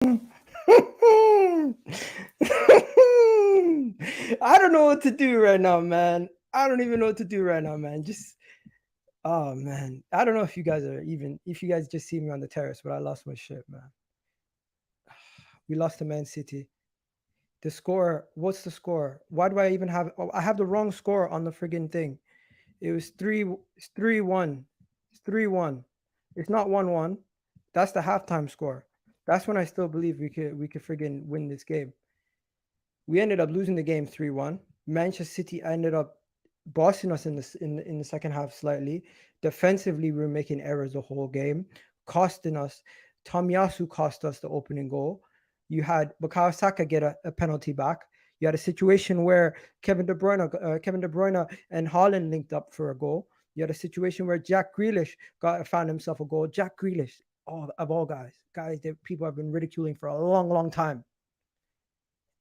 I don't know what to do right now, man. I don't even know what to do right now, man. Just oh man. I don't know if you guys are even if you guys just see me on the terrace, but I lost my shit, man. We lost to Man City. The score, what's the score? Why do I even have oh, I have the wrong score on the friggin' thing. It was 3-1. It's 3-1. It's not 1-1. That's the halftime score. That's when I still believe we could friggin' win this game. We ended up losing the game 3-1. Manchester City ended up bossing us in the second half slightly. Defensively, we were making errors the whole game, costing us. Tomiyasu cost us the opening goal. You had Bukayo Saka get a penalty back. You had a situation where Kevin De Bruyne and Haaland linked up for a goal. You had a situation where Jack Grealish found himself a goal. Jack Grealish, all of all guys that people have been ridiculing for a long, long time.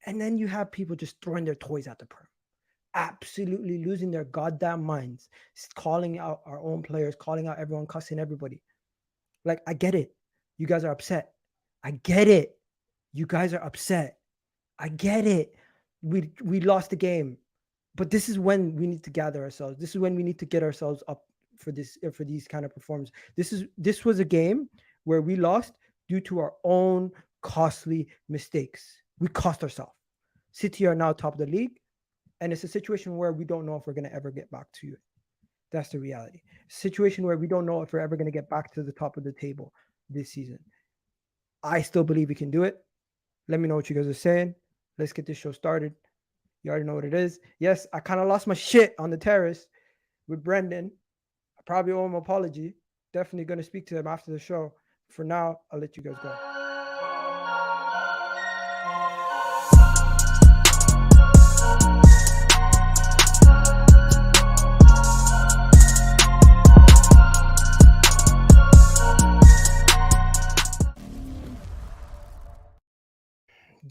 And then you have people just throwing their toys at the pram, absolutely losing their goddamn minds, calling out our own players, calling out everyone, cussing everybody. Like, I get it. You guys are upset. I get it. You guys are upset. I get it. We lost the game, but this is when we need to gather ourselves. This is when we need to get ourselves up for these kind of performances. This was a game where we lost due to our own costly mistakes. We cost ourselves. City are now top of the league, and it's a situation where we don't know if we're going to ever get back to it. That's the reality. Situation where we don't know if we're ever going to get back to the top of the table this season. I still believe we can do it. Let me know what you guys are saying. Let's get this show started. You already know what it is. Yes, I kind of lost my shit on the terrace with Brendan. I probably owe him an apology. Definitely going to speak to him after the show. For now, I'll let you guys go.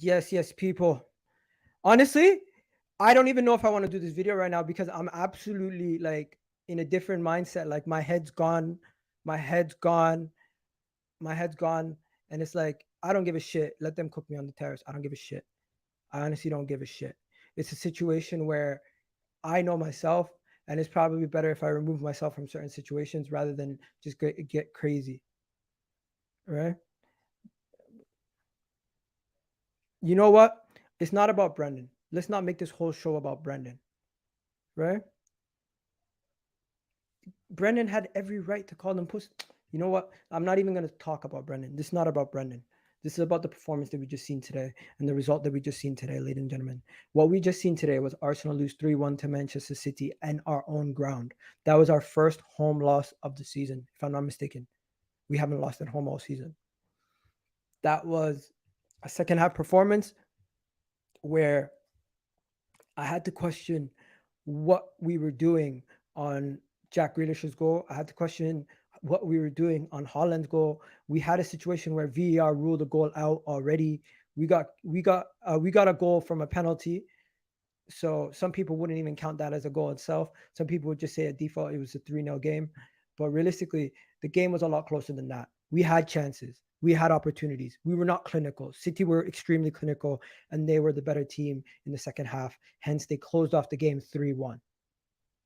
Yes, yes, people. Honestly, I don't even know if I want to do this video right now because I'm absolutely like in a different mindset. Like my head's gone, my head's gone, my head's gone. And it's like, I don't give a shit. Let them cook me on the terrace. I don't give a shit. I honestly don't give a shit. It's a situation where I know myself, and it's probably better if I remove myself from certain situations rather than just get crazy. Right? You know what? It's not about Brendan. Let's not make this whole show about Brendan. Right? Brendan had every right to call them puss. You know what? I'm not even going to talk about Brendan. This is not about Brendan. This is about the performance that we just seen today and the result that we just seen today, ladies and gentlemen. What we just seen today was Arsenal lose 3-1 to Manchester City and our own ground. That was our first home loss of the season, if I'm not mistaken. We haven't lost at home all season. That was a second half performance where I had to question what we were doing on Jack Grealish's goal. I had to question what we were doing on Haaland's goal. We had a situation where VAR ruled a goal out already. We got a goal from a penalty. So some people wouldn't even count that as a goal itself. Some people would just say a default. It was a 3-0 game. But realistically, the game was a lot closer than that. We had chances. We had opportunities. We were not clinical. City were extremely clinical, and they were the better team in the second half. Hence, they closed off the game 3-1.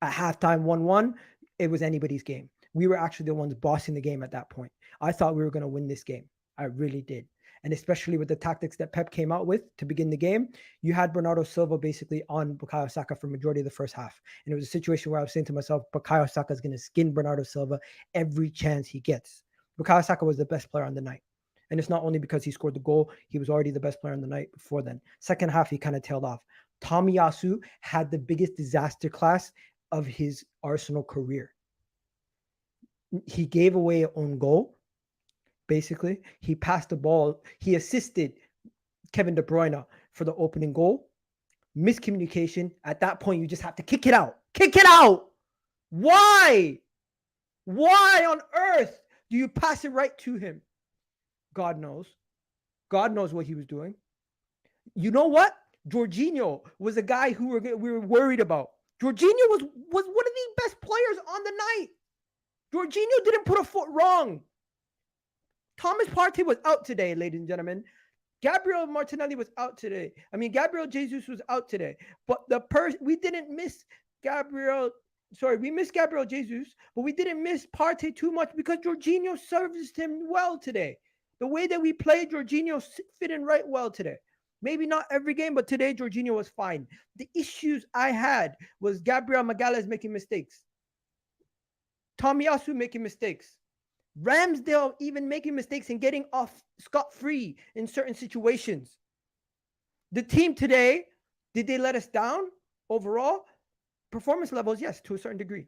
At halftime, 1-1, it was anybody's game. We were actually the ones bossing the game at that point. I thought we were going to win this game. I really did. And especially with the tactics that Pep came out with to begin the game, you had Bernardo Silva basically on Bukayo Saka for majority of the first half. And it was a situation where I was saying to myself, Bukayo Saka is going to skin Bernardo Silva every chance he gets. Bukayo Saka was the best player on the night. And it's not only because he scored the goal, he was already the best player on the night before then. Second half, he kind of tailed off. Tomiyasu had the biggest disaster class of his Arsenal career. He gave away an own goal. Basically, he passed the ball. He assisted Kevin De Bruyne for the opening goal. Miscommunication. At that point, you just have to kick it out. Kick it out. Why? Why on earth do you pass it right to him? God knows. God knows what he was doing. You know what? Jorginho was a guy who we were worried about. Jorginho was one of the best players on the night. Jorginho didn't put a foot wrong. Thomas Partey was out today, ladies and gentlemen. Gabriel Martinelli was out today. I mean, Gabriel Jesus was out today. But we didn't miss Gabriel. Sorry, we missed Gabriel Jesus, but we didn't miss Partey too much because Jorginho serviced him well today. The way that we played, Jorginho fit in right well today. Maybe not every game, but today Jorginho was fine. The issues I had was Gabriel Magalhaes making mistakes, Tomiyasu making mistakes, Ramsdale even making mistakes and getting off scot-free in certain situations. The team today, did they let us down overall? Performance levels, yes, to a certain degree.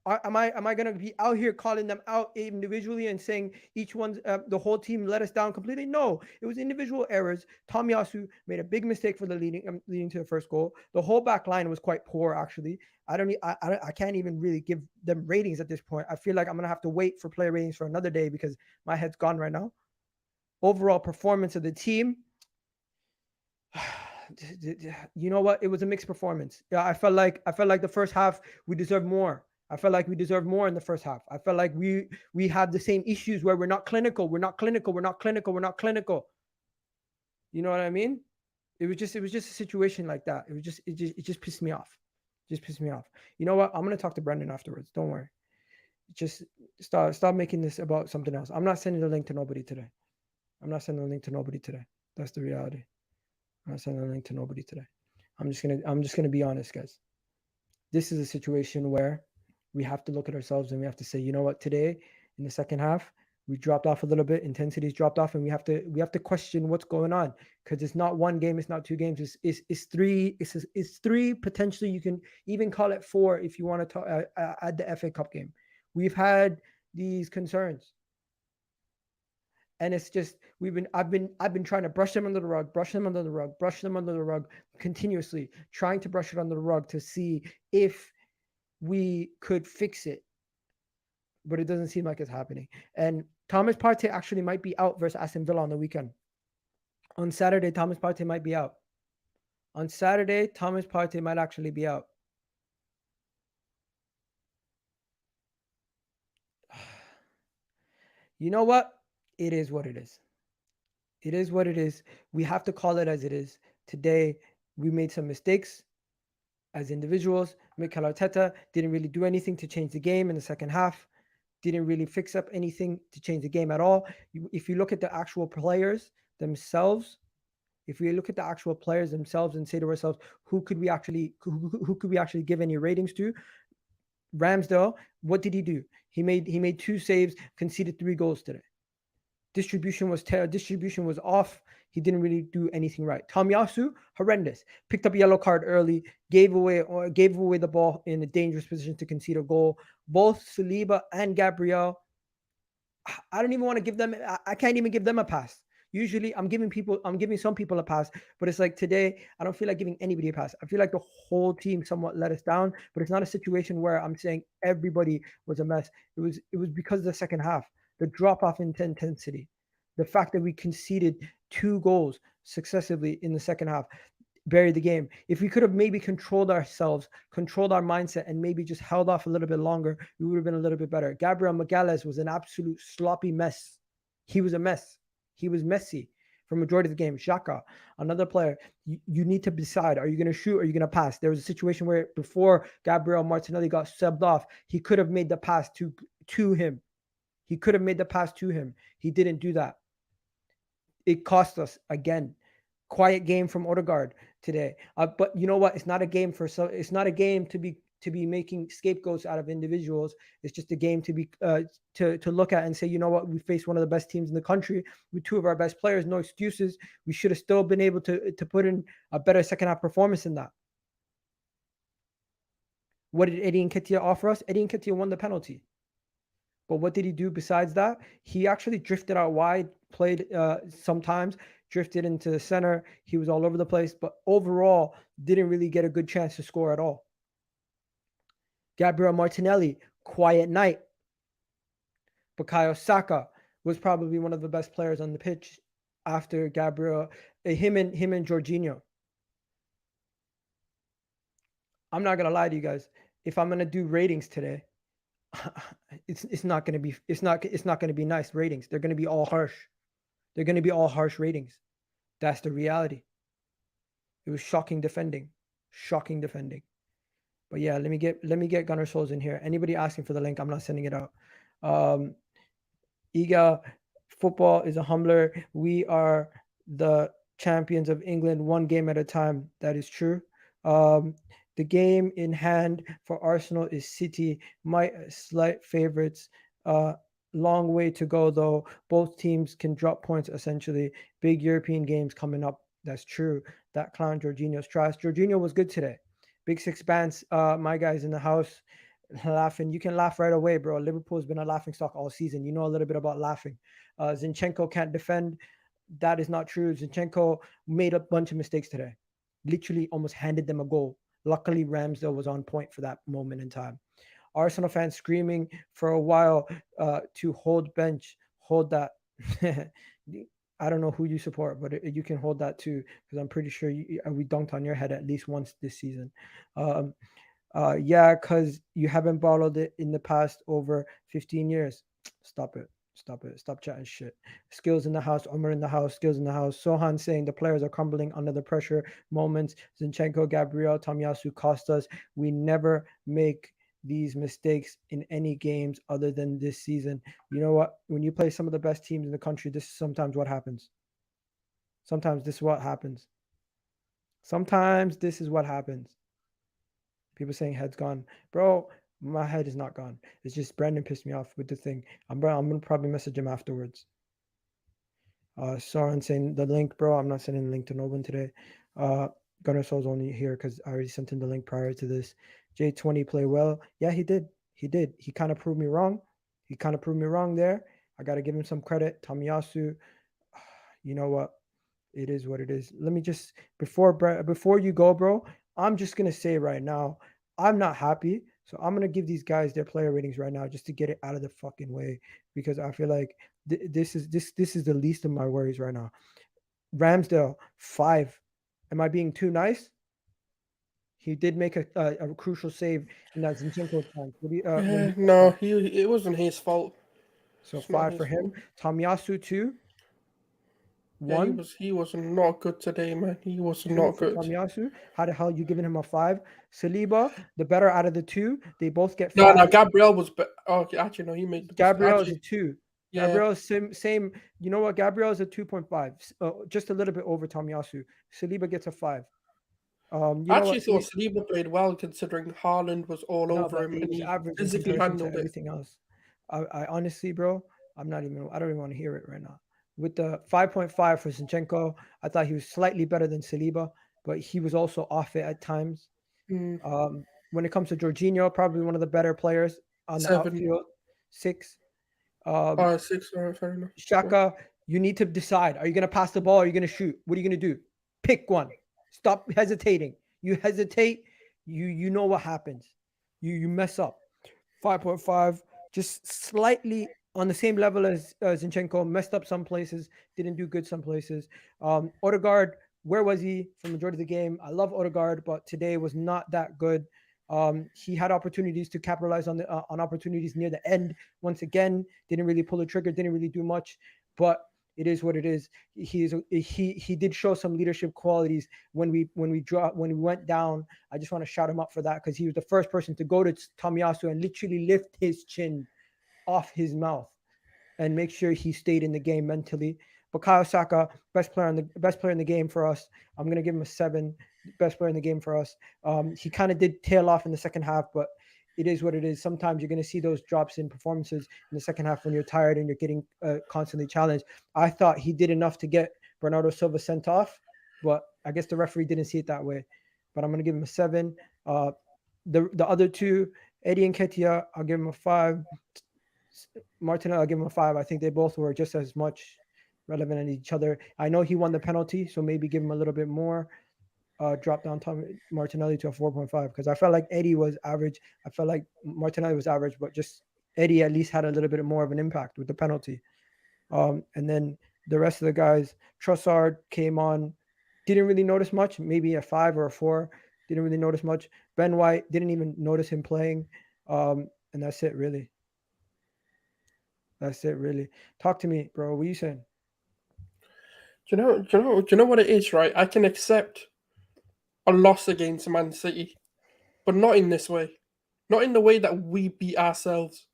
Am I going to be out here calling them out individually and saying each one's the whole team let us down completely? No, it was individual errors. Tomiyasu made a big mistake for the leading to the first goal. The whole back line was quite poor, actually. I can't even really give them ratings at this point. I feel like I'm gonna have to wait for player ratings for another day because my head's gone right now. Overall performance of the team. You know what? It was a mixed performance. Yeah, I felt like the first half we deserved more. I felt like we deserved more in the first half. I felt like we had the same issues where we're not clinical. We're not clinical. We're not clinical. We're not clinical. You know what I mean? It was just a situation like that. It just pissed me off. Just pissed me off. You know what? I'm gonna talk to Brendan afterwards. Don't worry. Just stop making this about something else. I'm not sending the link to nobody today. I'm not sending the link to nobody today. That's the reality. I'm not sending the link to nobody today. I'm just gonna be honest, guys. This is a situation where we have to look at ourselves and we have to say, you know what, today in the second half, we dropped off a little bit, intensity's dropped off, and we have to question what's going on, because it's not one game, it's not two games, it's three, potentially you can even call it four if you want to talk, add the FA Cup game. We've had these concerns, and it's just I've been trying to brush them under the rug continuously, trying to brush it under the rug to see if we could fix it, but it doesn't seem like it's happening. And Thomas Partey actually might be out versus Aston Villa on the weekend. On Saturday, Thomas Partey might be out. On Saturday, Thomas Partey might actually be out. You know what? It is what it is. It is what it is. We have to call it as it is. Today, we made some mistakes as individuals. Mikel Arteta didn't really do anything to change the game in the second half. Didn't really fix up anything to change the game at all. If you look at the actual players themselves, and say to ourselves, who could we actually give any ratings to? Ramsdale, what did he do? He made 2 saves, conceded 3 goals today. Distribution was off. He didn't really do anything right. Tomiyasu, horrendous. Picked up a yellow card early, gave away the ball in a dangerous position to concede a goal. Both Saliba and Gabriel, I don't even want to give them. I can't even give them a pass. Usually, I'm giving some people a pass, but it's like today, I don't feel like giving anybody a pass. I feel like the whole team somewhat let us down, but it's not a situation where I'm saying everybody was a mess. It was because of the second half, the drop off in intensity, the fact that we conceded 2 goals successively in the second half, buried the game. If we could have maybe controlled ourselves, controlled our mindset, and maybe just held off a little bit longer, we would have been a little bit better. Gabriel Magalhaes was an absolute sloppy mess. He was a mess. He was messy for majority of the game. Saka, another player, you need to decide, are you going to shoot or are you going to pass? There was a situation where before Gabriel Martinelli got subbed off, he could have made the pass to him. He could have made the pass to him. He didn't do that. It cost us again. Quiet game from Odegaard today. But you know what? It's not a game to be making scapegoats out of individuals. It's just a game to be to look at and say, you know what? We faced one of the best teams in the country with 2 of our best players. No excuses. We should have still been able to put in a better second half performance than that. What did Eddie Nketiah offer us? Eddie Nketiah won the penalty. But what did he do besides that? He actually drifted out wide, played sometimes, drifted into the center. He was all over the place, but overall didn't really get a good chance to score at all. Gabriel Martinelli, quiet night. Bukayo Saka was probably one of the best players on the pitch after Gabriel, him and Jorginho. I'm not gonna lie to you guys. If I'm gonna do ratings today, it's not gonna be nice ratings. They're gonna be all harsh. They're going to be all harsh ratings. That's the reality. It was shocking defending, shocking defending. But yeah, let me get Gunner Souls in here. Anybody asking for the link, I'm not sending it out. Um, Iga, football is a humbler. We are the champions of England, one game at a time. That is true. Um, the game in hand for Arsenal is City, my slight favorites. Uh, long way to go though. Both teams can drop points essentially. Big European games coming up. That's true. That clown Jorginho's trash. Jorginho was good today. Big Six Bands, my guys in the house laughing. You can laugh right away, bro. Liverpool's been a laughing stock all season. You know a little bit about laughing. Zinchenko can't defend. That is not true. Zinchenko made a bunch of mistakes today. Literally almost handed them a goal. Luckily, Ramsdale was on point for that moment in time. Arsenal fans screaming for a while to hold bench, hold that. I don't know who you support, but you can hold that too because I'm pretty sure we dunked on your head at least once this season. Um, yeah, because you haven't bottled it in the past over 15 years. Stop it. Stop it. Stop chatting shit. Skills in the house. Omar in the house. Skills in the house. Sohan saying the players are crumbling under the pressure. Moments. Zinchenko, Gabriel, Tomiyasu cost us. We never make these mistakes in any games other than this season. You know what? When you play some of the best teams in the country, this is sometimes what happens. Sometimes this is what happens. Sometimes this is what happens. People saying head's gone, bro. My head is not gone. It's just Brandon pissed me off with the thing. I'm gonna probably message him afterwards. Soren saying the link, bro. I'm not sending the link to no one today. Gunnar Soul's only here because I already sent him the link prior to this. J20 play well. Yeah, he did. He did. He kind of proved me wrong. He kind of proved me wrong there. I got to give him some credit. Tomiyasu, you know what? It is what it is. Let me just before you go, bro. I'm just gonna say right now, I'm not happy. So I'm gonna give these guys their player ratings right now just to get it out of the fucking way because I feel like this is the least of my worries right now. Ramsdale 5. Am I being too nice? He did make a crucial save in that Zinchenko chance. When he Yeah, missed no, that. he it wasn't his fault. So It's not 5 his for him. fault. Tomiyasu 2, Yeah, 1. he was not good today, man. He was Two not for good. Tomiyasu. How the hell you giving him a 5? Saliba, the better out of the two. They both get No, 5. no, Gabriel was. Oh, okay, actually, no, he made the mistake. Gabriel is a Actually, 2. yeah. Gabriel is same. You know what? Gabriel is a 2.5, just a little bit over Tomiyasu. Saliba gets a 5. You I know actually what? thought Saliba played well considering Haaland was all No, over but him he and was he average in physically comparison to handled it. everything else. I honestly, bro, I don't even want to hear it right now. With the 5.5 for Zinchenko, I thought he was slightly better than Saliba, but he was also off it at times. Mm, When it comes to Jorginho, probably one of the better players on the 7. outfield. 6. Um, 6. All right, fair enough. Yeah. Shaka, you need to decide. Are you going to pass the ball? Or are you going to shoot? What are you going to do? Pick one. Stop hesitating. You hesitate, you know what happens. You mess up. 5.5, just slightly on the same level as Zinchenko. Messed up some places, didn't do good some places. Odegaard, where was he for the majority of the game? I love Odegaard, but today was not that good. He had opportunities to capitalize on opportunities near the end. Once again, didn't really pull the trigger, didn't really do much. But it is what it is. He did show some leadership qualities when we went down. I just want to shout him up for that because he was the first person to go to Tomiyasu and literally lift his chin off his mouth and make sure he stayed in the game mentally. Bukayo Saka, best player in the game for us. I'm gonna give him a 7. Best player in the game for us. He kind of did tail off in the second half, but it is what it is. Sometimes you're gonna see those drops in performances in the second half when you're tired and you're getting constantly challenged. I thought he did enough to get Bernardo Silva sent off, but I guess the referee didn't see it that way. But I'm gonna give him a 7. Uh, the other two, Eddie and Ketia, I'll give him a 5. Martinelli, I'll give him a 5. I think they both were just as much relevant as each other. I know he won the penalty, so maybe give him a little bit more. Drop down Tom Martinelli to a 4.5 because I felt like Eddie was average. I felt like Martinelli was average, but just Eddie at least had a little bit more of an impact with the penalty. And then the rest of the guys, Trossard came on, didn't really notice much, maybe a 5 or a 4. Didn't really notice much. Ben White, didn't even notice him playing. And that's it, really. That's it, really. Talk to me, bro. What you saying? Do you know what it is, right? I can accept a loss against Man City, but not in this way. Not in the way that we beat ourselves.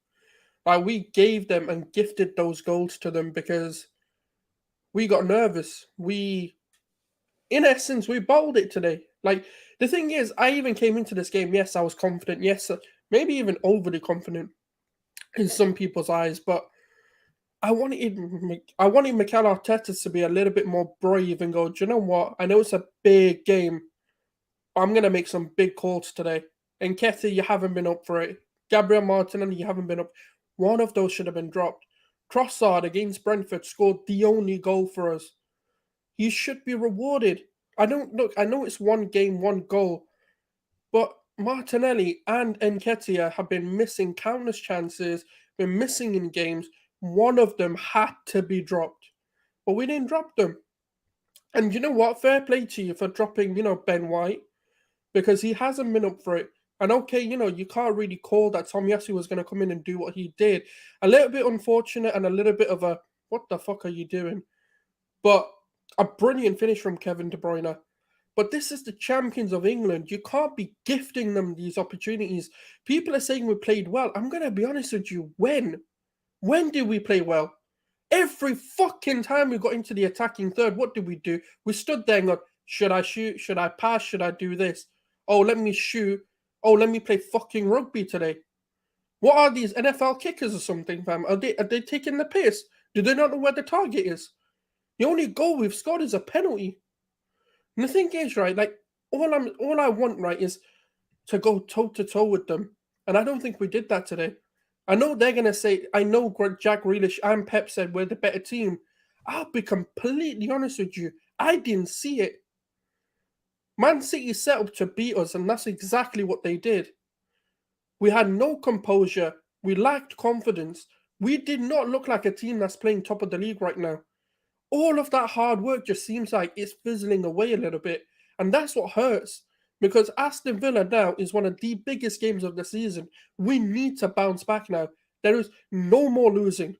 Like, we gave them and gifted those goals to them because we got nervous. In essence, we bowled it today. Like, the thing is, I even came into this game, yes, I was confident. Yes, maybe even overly confident in some people's eyes, but I wanted Mikel Arteta to be a little bit more brave and go, do you know what? I know it's a big game, but I'm going to make some big calls today. And Nketiah, you haven't been up for it. Gabriel Martinelli, you haven't been up. One of those should have been dropped. Trossard against Brentford scored the only goal for us. You should be rewarded. I know it's one game, one goal, but Martinelli and Nketiah have been missing countless chances, been missing in games. One of them had to be dropped, but we didn't drop them. And you know what? Fair play to you for dropping, Ben White, because he hasn't been up for it. And okay, you can't really call that Tomiyasu was going to come in and do what he did. A little bit unfortunate and a little bit of a, what the fuck are you doing? But a brilliant finish from Kevin De Bruyne. But this is the champions of England. You can't be gifting them these opportunities. People are saying we played well. I'm going to be honest with you. When? When did we play well? Every fucking time we got into the attacking third, what did we do? We stood there and go, should I shoot? Should I pass? Should I do this? Oh, let me shoot. Oh, let me play fucking rugby today. What are these, NFL kickers or something, fam? Are they taking the piss? Do they not know where the target is? The only goal we've scored is a penalty. And the thing is, right, like all I want, right, is to go toe to toe with them. And I don't think we did that today. I know they're gonna say, I know Jack Grealish and Pep said we're the better team. I'll be completely honest with you. I didn't see it. Man City set up to beat us, and that's exactly what they did. We had no composure. We lacked confidence. We did not look like a team that's playing top of the league right now. All of that hard work just seems like it's fizzling away a little bit. And that's what hurts. Because Aston Villa now is one of the biggest games of the season. We need to bounce back now. There is no more losing,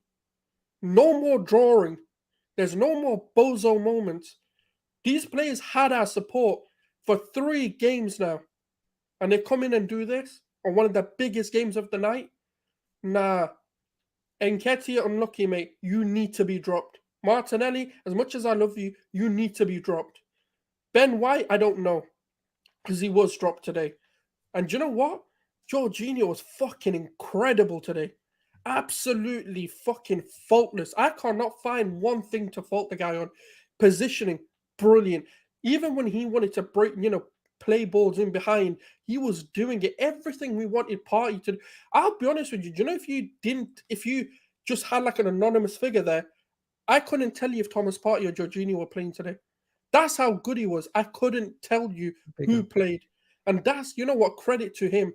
no more drawing. There's no more bozo moments. These players had our support for 3 games now. And they come in and do this on one of the biggest games of the night? Nah. Nketiah, unlucky, mate. You need to be dropped. Martinelli, as much as I love you, you need to be dropped. Ben White, I don't know, because he was dropped today. And do you know what? Jorginho was fucking incredible today. Absolutely fucking faultless. I cannot find one thing to fault the guy on. Positioning, brilliant. Even when he wanted to break, play balls in behind, he was doing it. Everything we wanted Partey to do. I'll be honest with you. Do you know if you just had like an anonymous figure there, I couldn't tell you if Thomas Partey or Jorginho were playing today. That's how good he was. I couldn't tell you who played. And that's, credit to him.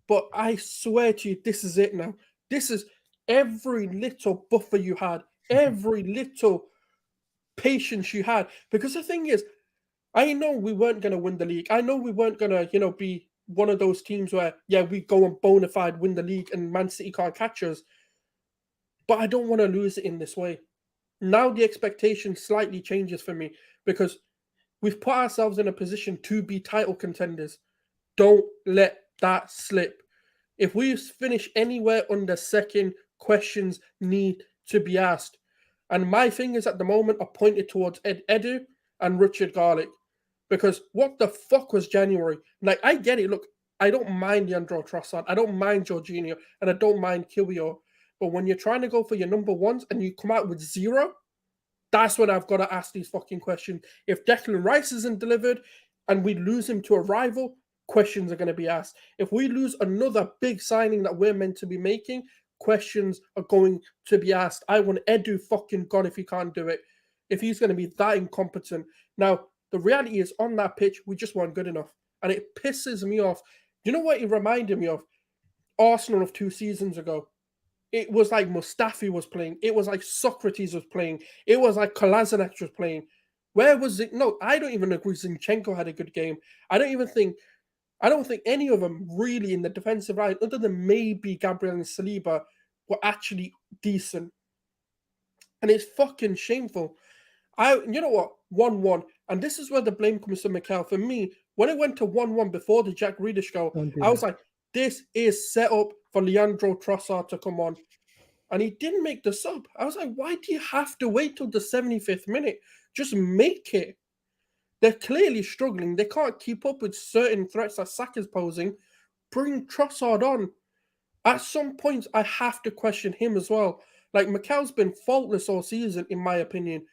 But I swear to you, this is it now. This is every little buffer you had, every little patience you had. Because the thing is, I know we weren't going to win the league. I know we weren't going to, be one of those teams where, we go and bona fide win the league and Man City can't catch us. But I don't want to lose it in this way. Now the expectation slightly changes for me because we've put ourselves in a position to be title contenders. Don't let that slip. If we finish anywhere under second, questions need to be asked. And my fingers at the moment are pointed towards Edu and Richard Garlick. Because what the fuck was January? Like, I get it. Look, I don't mind Leandro Trossard. I don't mind Jorginho. And I don't mind Kiwior. But when you're trying to go for your number ones and you come out with 0, that's when I've got to ask these fucking questions. If Declan Rice isn't delivered and we lose him to a rival, questions are going to be asked. If we lose another big signing that we're meant to be making, questions are going to be asked. I want Edu fucking gone if he can't do it. If he's going to be that incompetent. Now, the reality is on that pitch, we just weren't good enough. And it pisses me off. Do you know what it reminded me of? Arsenal of 2 seasons ago. It was like Mustafi was playing. It was like Socrates was playing. It was like Kolasinac was playing. Where was it? No, I don't even agree Zinchenko had a good game. I don't think any of them really in the defensive line, other than maybe Gabriel and Saliba, were actually decent. And it's fucking shameful. You know what, 1-1, and this is where the blame comes to Mikel. For me, when it went to 1-1 before the Jack Grealish goal, Don't do I was that. like, this is set up for Leandro Trossard to come on, and he didn't make the sub. I was like, why do you have to wait till the 75th minute? Just make it. They're clearly struggling. They can't keep up with certain threats that Saka's posing. Bring Trossard on. At some points, I have to question him as well. Like, Mikel's been faultless all season, in my opinion.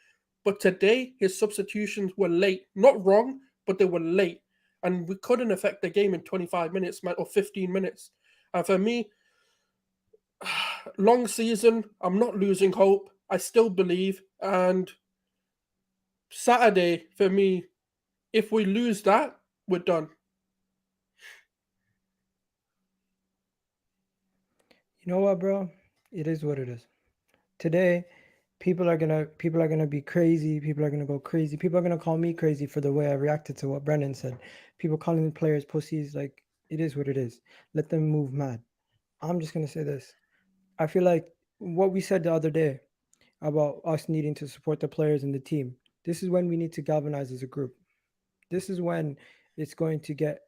But today, his substitutions were late. Not wrong, but they were late. And we couldn't affect the game in 25 minutes, man, or 15 minutes. And for me, long season, I'm not losing hope. I still believe. And Saturday, for me, if we lose that, we're done. You know what, bro? It is what it is. Today, people are gonna be crazy. People are gonna go crazy. People are gonna call me crazy for the way I reacted to what Brendan said. People calling the players pussies. Like, it is what it is. Let them move mad. I'm just gonna say this. I feel like what we said the other day about us needing to support the players and the team. This is when we need to galvanize as a group. This is when it's going to get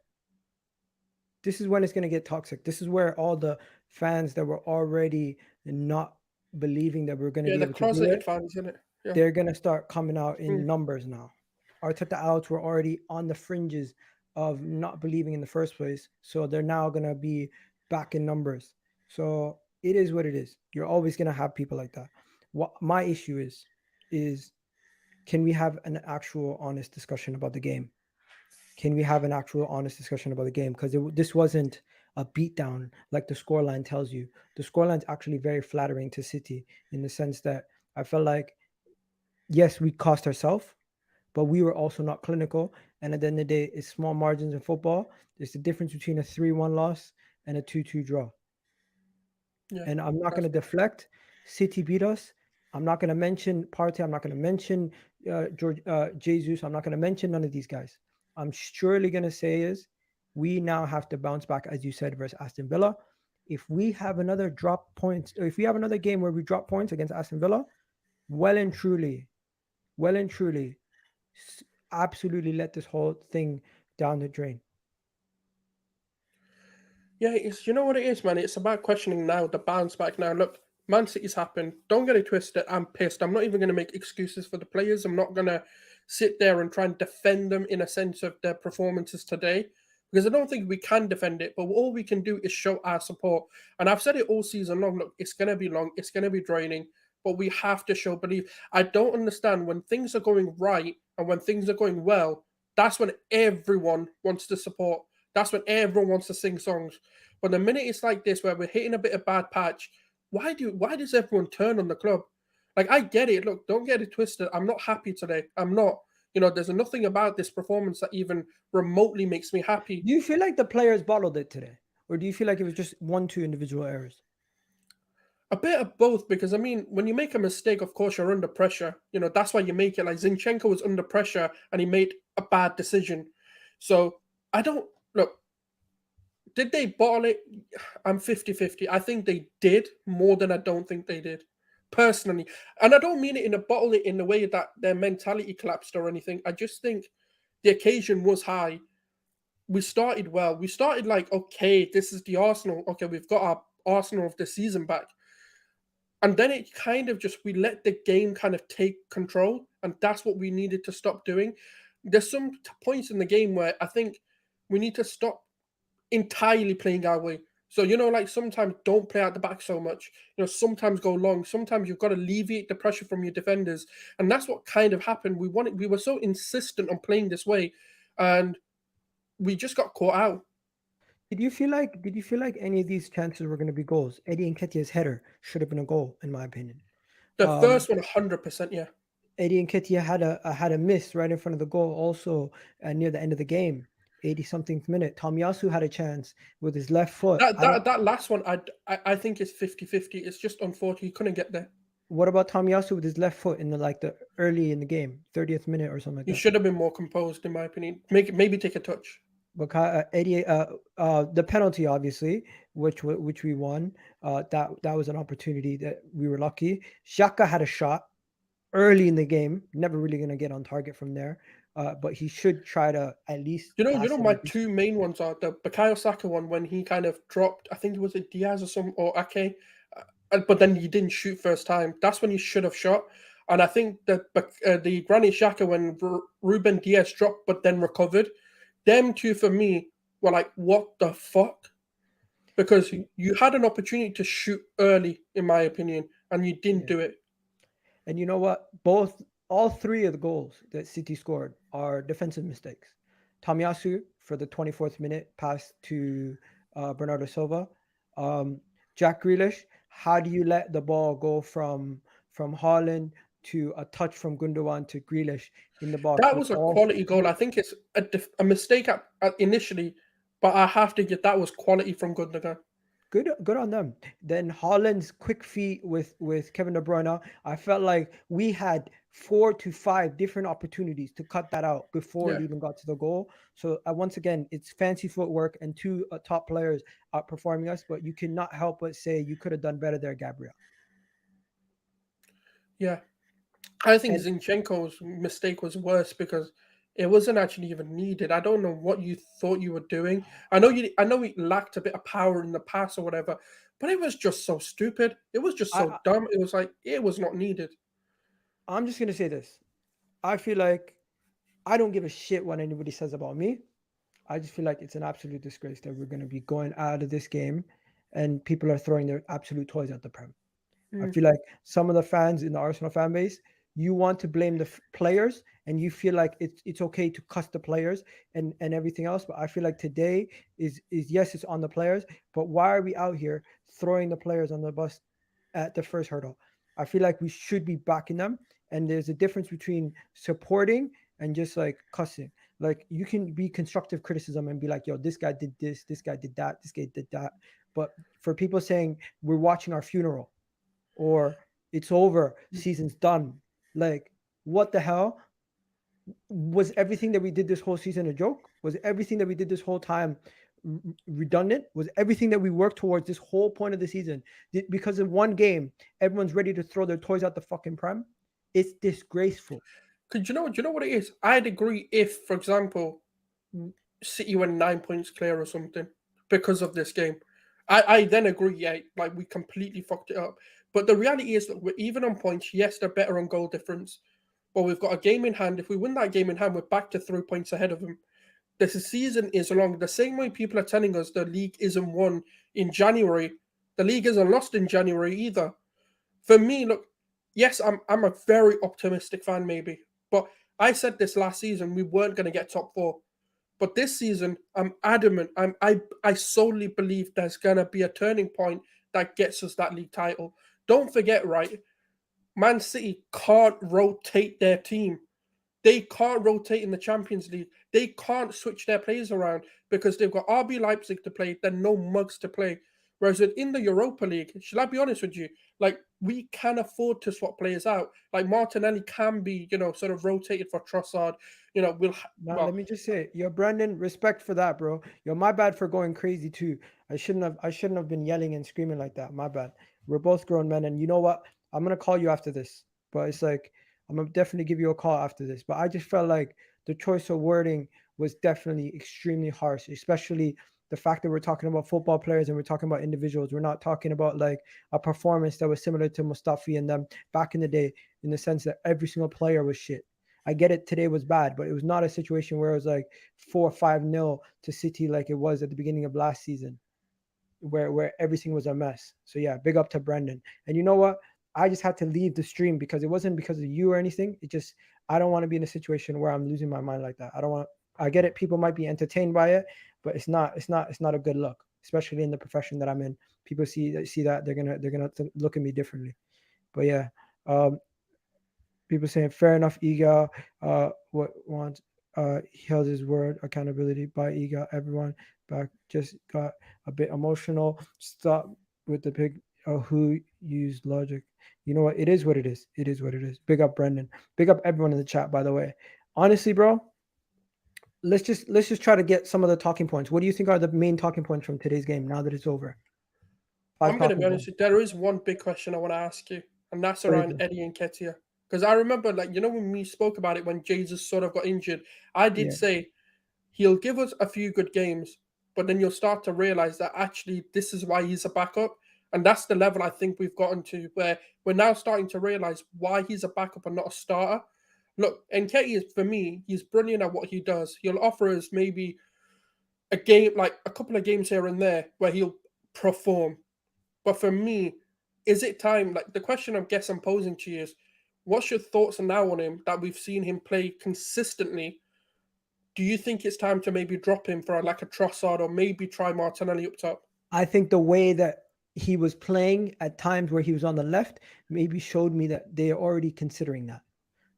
this is when it's going to get toxic. This is where all the fans that were already not believing that we're going to Yeah, be the able to do closeted it, fans, isn't it? Yeah. they're going to start coming out in Mm. numbers now. Arteta outs were already on the fringes of not believing in the first place. So they're now going to be back in numbers. So it is what it is. You're always going to have people like that. What my issue is can we have an actual honest discussion about the game? Can we have an actual honest discussion about the game? Because this wasn't a beatdown like the scoreline tells you. The scoreline's actually very flattering to City in the sense that I felt like, yes, we cost ourselves, but we were also not clinical. And at the end of the day, it's small margins in football. There's the difference between a 3-1 loss and a 2-2 draw. Yeah, And I'm not going that's to deflect. City beat us. I'm not going to mention Partey. I'm not going to mention Jesus. I'm not going to mention none of these guys. I'm surely going to say is we now have to bounce back, as you said, versus Aston Villa. If we have another drop points, or if we have another game where we drop points against Aston Villa, well and truly, well and truly, absolutely let this whole thing down the drain. Yeah, it's you know what it is, man. It's about questioning now the bounce back. Now, look, Man City's happened. Don't get it twisted. I'm pissed. I'm not even going to make excuses for the players. I'm not going to sit there and try and defend them in a sense of their performances today because I don't think we can defend it. But all we can do is show our support. And I've said it all season long. Look, it's going to be long. It's going to be draining. But we have to show belief. I don't understand when things are going right and when things are going well. That's when everyone wants to support. That's when everyone wants to sing songs. But the minute it's like this, where we're hitting a bit of bad patch, why does everyone turn on the club? Like I get it. Look, don't get it twisted. I'm not happy today. I'm not. There's nothing about this performance that even remotely makes me happy. Do you feel like the players bottled it today? Or do you feel like it was just 1, 2 individual errors? A bit of both, because I mean, when you make a mistake, of course you're under pressure. That's why you make it. Like Zinchenko was under pressure and he made a bad decision. So I don't look. Did they bottle it? I'm 50-50. I think they did more than I don't think they did. Personally. And I don't mean it in a bottle it in the way that their mentality collapsed or anything. I just think the occasion was high. We started well. We started like, okay, this is the Arsenal. Okay, we've got our Arsenal of the season back. And then it kind of just, we let the game kind of take control. And that's what we needed to stop doing. There's some points in the game where I think we need to stop entirely playing our way. So, like sometimes don't play out the back so much. Sometimes go long. Sometimes you've got to alleviate the pressure from your defenders. And that's what kind of happened. We were so insistent on playing this way. And we just got caught out. Did you feel like any of these chances were going to be goals? Eddie Nketiah's header should have been a goal, in my opinion. The Um, first one, 100%, yeah. Eddie Nketiah had a miss right in front of the goal, also near the end of the game, 80 something minute. Tomiyasu had a chance with his left foot. That I don't. that, that last one, I think it's 50-50. It's just unfortunate he couldn't get there. What about Tomiyasu with his left foot in the early in the game, 30th minute or something like He that? should have been more composed, in my opinion. Maybe take a touch. But Eddie, the penalty obviously, which we won. That was an opportunity that we were lucky. Xhaka had a shot. early in the game. Never really gonna get on target from there, but he should try to at least You know, pass it my a two decent. main ones are the Bukayo Saka one when he kind of dropped. I think it was a Diaz or some or Ake, but then he didn't shoot first time. That's when he should have shot. And I think the Granit Xhaka when Ruben Diaz dropped but then recovered. Them two for me were like, what the fuck? Because you had an opportunity to shoot early, in my opinion, and you didn't Yeah. do it. And you know what? All three of the goals that City scored are defensive mistakes. Tomiyasu for the 24th minute pass to Bernardo Silva. Um, Jack Grealish, how do you let the ball go from Haaland to a touch from Gundogan to Grealish in the box That with was a all quality goal. I think it's a mistake initially, but I have to get that was quality from Gundogan. good on them. Then Holland's quick feet with Kevin De Bruyne. I felt like we had 4 to 5 different opportunities to cut that out before it Yeah, even got to the goal. So once again, it's fancy footwork and two top players outperforming us. But you cannot help but say you could have done better there, Gabriel. yeah. I think And Zinchenko's mistake was worse because it wasn't actually even needed. I don't know what you thought you were doing. I know he lacked a bit of power in the pass or whatever, but it was just so stupid. It was just so I dumb. It was like it was not needed. I'm just gonna say this. I feel like I don't give a shit what anybody says about me. I just feel like it's an absolute disgrace that we're going to be going out of this game and people are throwing their absolute toys at the Prem. I Mm. feel like some of the fans in the Arsenal fan base, you want to blame the players and you feel like it's okay to cuss the players and everything else. But I feel like today is yes, it's on the players, but why are we out here throwing the players on the bus at the first hurdle? I feel like we should be backing them. And there's a difference between supporting and just like cussing. Like you can be constructive criticism and be like, yo, this guy did this guy did that, this guy did that. But for people saying we're watching our funeral or it's over, season's done. Like, what the hell? Was everything that we did this whole season a joke? Was everything that we did this whole time redundant? Was everything that we worked towards this whole point of the season because of one game, everyone's ready to throw their toys out the fucking prem? It's disgraceful. Cause you know what it is? I'd agree if, for example, City went 9 points clear or something because of this game. I then agree, yeah, like we completely fucked it up. But the reality is that we're even on points. Yes, they're better on goal difference, but we've got a game in hand. If we win that game in hand, we're back to 3 points ahead of them. The season is long. The same way people are telling us the league isn't won in January, the league isn't lost in January either. For me, look, yes, I'm a very optimistic fan, maybe, but I said this last season we weren't going to get top four. But this season, I'm adamant. I solely believe there's gonna be a turning point that gets us that league title. Don't forget, right? Man City can't rotate their team. They can't rotate in the Champions League. They can't switch their players around because they've got RB Leipzig to play, then no mugs to play. Whereas in the Europa League, shall I be honest with you? Like we can afford to swap players out. Like Martinelli can be, sort of rotated for Trossard. Now, let Well, me just say, yo, Brandon, respect for that, bro. Yo, my bad for going crazy too. I shouldn't have been yelling and screaming like that. My bad. We're both grown men, and you know what? I'm gonna call you after this. But it's like I'm gonna definitely give you a call after this. But I just felt like the choice of wording was definitely extremely harsh, especially the fact that we're talking about football players and we're talking about individuals. We're not talking about like a performance that was similar to Mustafi and them back in the day, in the sense that every single player was shit. I get it today was bad, but it was not a situation where it was like 4 or 5 nil to City like it was at the beginning of last season, where everything was a mess. So yeah, big up to Brendan. And you know what? I just had to leave the stream because it wasn't because of you or anything. It just I don't want to be in a situation where I'm losing my mind like that. I don't want. I get it. People might be entertained by it, but it's not a good look, especially in the profession that I'm in. People see that they're gonna look at me differently. But yeah, people saying fair enough. Ega, what wants he held his word. Accountability by Ega. Everyone back just got a bit emotional. Stop with the pig. Who used logic? You know what? It is what it is. It is what it is. Big up Brendan. Big up everyone in the chat. By the way, honestly, bro, let's just try to get some of the talking points. What do you think are the main talking points from today's game now that it's over? Five I'm going to talking be honest points. with you. There is one big question I want to ask you, and that's What is around it? Eddie and Ketia. Because I remember, like, when we spoke about it when Jesus sort of got injured, I did Yeah. say he'll give us a few good games, but then you'll start to realize that actually this is why he's a backup. And that's the level I think we've gotten to, where we're now starting to realize why he's a backup and not a starter. Look, Nketiah, for me, he's brilliant at what he does. He'll offer us maybe a game, like a couple of games here and there, where he'll perform. But for me, is it time? Like, the question I guess I'm posing to you is, what's your thoughts now on him that we've seen him play consistently? Do you think it's time to maybe drop him for like a Trossard, or maybe try Martinelli up top? I think the way that he was playing at times where he was on the left maybe showed me that they're already considering that.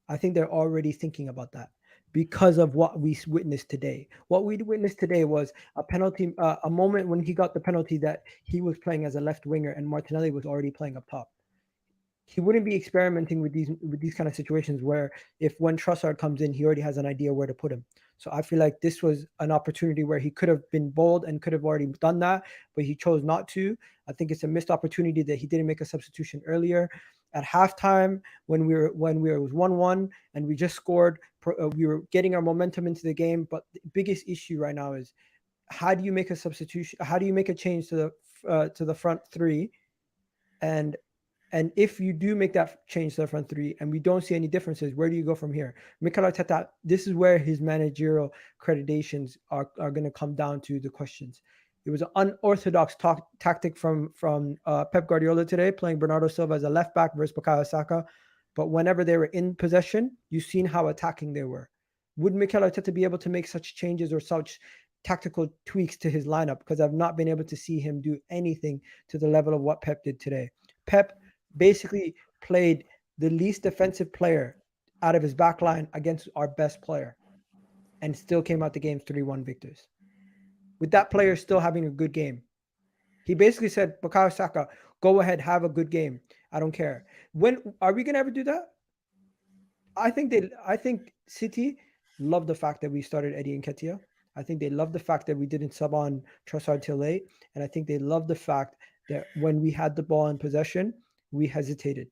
I think they're already thinking about that because of what we witnessed today. What we witnessed today was a penalty, a moment when he got the penalty that he was playing as a left winger and Martinelli was already playing up top. He wouldn't be experimenting with these kind of situations where if when Trossard comes in, he already has an idea where to put him. So I feel like this was an opportunity where he could have been bold and could have already done that, but he chose not to. I think it's a missed opportunity that he didn't make a substitution earlier. At halftime, when it was 1-1 and we just scored, we were getting our momentum into the game. But the biggest issue right now is how do you make a substitution? How do you make a change to the front three? And if you do make that change to the front three and we don't see any differences, where do you go from here? Mikel Arteta, this is where his managerial accreditations are going to come down to the questions. It was an unorthodox tactic from Pep Guardiola today, playing Bernardo Silva as a left back versus Bukayo Saka. But whenever they were in possession, you've seen how attacking they were. Would Mikel Arteta be able to make such changes or such tactical tweaks to his lineup? Because I've not been able to see him do anything to the level of what Pep did today. Pep basically played the least defensive player out of his back line against our best player and still came out the game 3-1 victors. With that player still having a good game. He basically said, Bukayo Saka, go ahead, have a good game. I don't care. When are we going to ever do that? I think City love the fact that we started Eddie Nketiah. I think they love the fact that we didn't sub on Trossard till late. And I think they love the fact that when we had the ball in possession, we hesitated.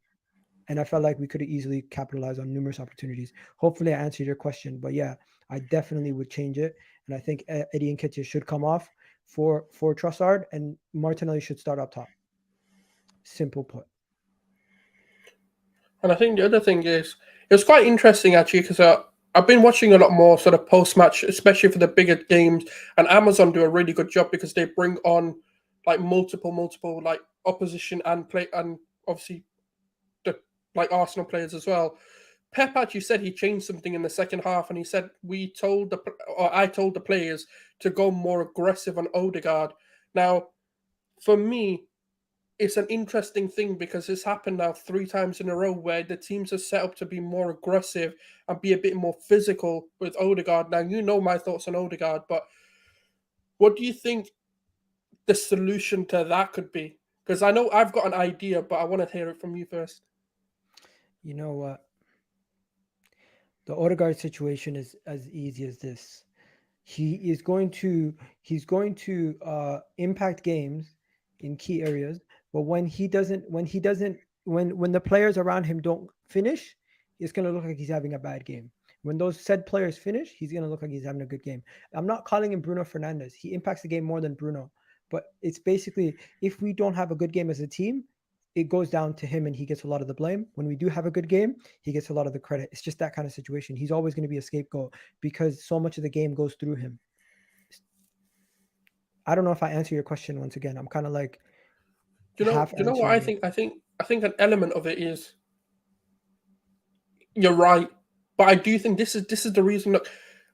And I felt like we could have easily capitalized on numerous opportunities. Hopefully I answered your question. But yeah, I definitely would change it. And I think Eddie Nketiah should come off for Trossard and Martinelli should start up top. Simple put. And I think the other thing is, it was quite interesting actually, because I've been watching a lot more sort of post match, especially for the bigger games. And Amazon do a really good job because they bring on like multiple like opposition and play, and obviously the like Arsenal players as well. Pep actually said he changed something in the second half, and he said I told the players to go more aggressive on Odegaard. Now, for me, it's an interesting thing because it's happened now 3 times in a row where the teams are set up to be more aggressive and be a bit more physical with Odegaard. Now, you know my thoughts on Odegaard, but what do you think the solution to that could be? Because I know I've got an idea, but I want to hear it from you first. You know what? The Odegaard situation is as easy as this. He's going to impact games in key areas, but when the players around him don't finish, it's going to look like he's having a bad game. When those said players finish, he's going to look like he's having a good game. I'm not calling him Bruno Fernandes. He impacts the game more than Bruno, but it's basically if we don't have a good game as a team, it goes down to him and he gets a lot of the blame. When we do have a good game, he gets a lot of the credit. It's just that kind of situation. He's always going to be a scapegoat because so much of the game goes through him. I don't know if I answer your question once again. I'm kind of like Do you know what I think? I think an element of it is you're right, but I do think this is the reason. Look,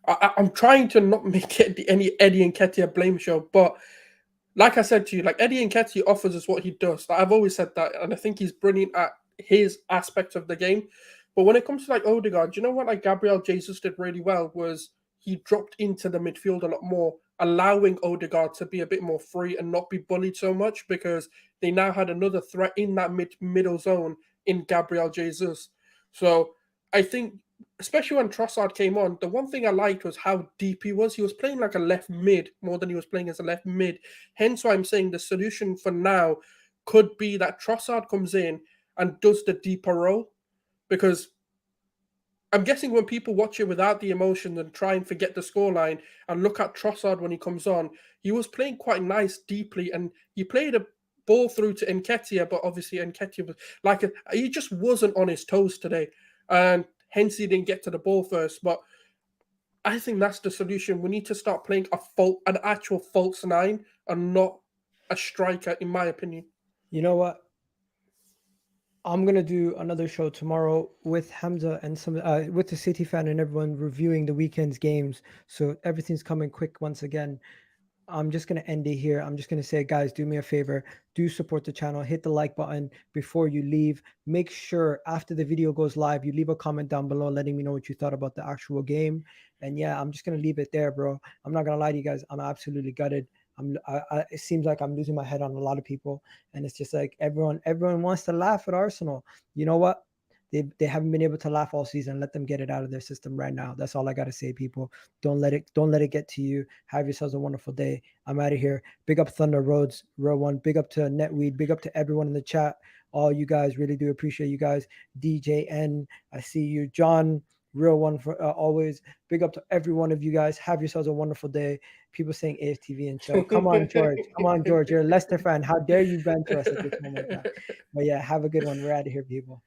I'm trying to not make it any Eddie Nketiah blame show, but like I said to you, like Eddie Nketiah offers us what he does. Like, I've always said that, and I think he's brilliant at his aspect of the game. But when it comes to like Odegaard, do you know what like Gabriel Jesus did really well was he dropped into the midfield a lot more, allowing Odegaard to be a bit more free and not be bullied so much because they now had another threat in that middle zone in Gabriel Jesus. So I think, especially when Trossard came on, the one thing I liked was how deep he was. He was playing like a left mid more than he was playing as a left mid. Hence why I'm saying the solution for now could be that Trossard comes in and does the deeper role. Because I'm guessing when people watch it without the emotion and try and forget the scoreline and look at Trossard when he comes on, he was playing quite nice deeply, and he played a ball through to Nketiah, but obviously Nketiah was he just wasn't on his toes today, and hence he didn't get to the ball first. But I think that's the solution. We need to start playing an actual false nine, and not a striker, in my opinion. You know what? I'm gonna do another show tomorrow with Hamza and some with the City fan and everyone reviewing the weekend's games. So everything's coming quick once again. I'm just gonna end it here. I'm just gonna say, guys, do me a favor. Do support the channel. Hit the like button before you leave. Make sure after the video goes live, you leave a comment down below letting me know what you thought about the actual game. And yeah, I'm just gonna leave it there, bro. I'm not gonna lie to you guys. I'm absolutely gutted. It seems like I'm losing my head on a lot of people, and it's just like everyone wants to laugh at Arsenal. You know what? They haven't been able to laugh all season. Let them get it out of their system right now. That's all I gotta say, people. Don't let it get to you. Have yourselves a wonderful day. I'm out of here. Big up Thunder Roads, Row One. Big up to Netweed. Big up to everyone in the chat. All you guys, really do appreciate you guys. DJN, I see you. John, Real One for always. Big up to every one of you guys. Have yourselves a wonderful day. People saying AFTV and chill. Come on, George. Come on, George. You're a Leicester fan. How dare you banter us at this moment in time? But yeah, have a good one. We're out of here, people.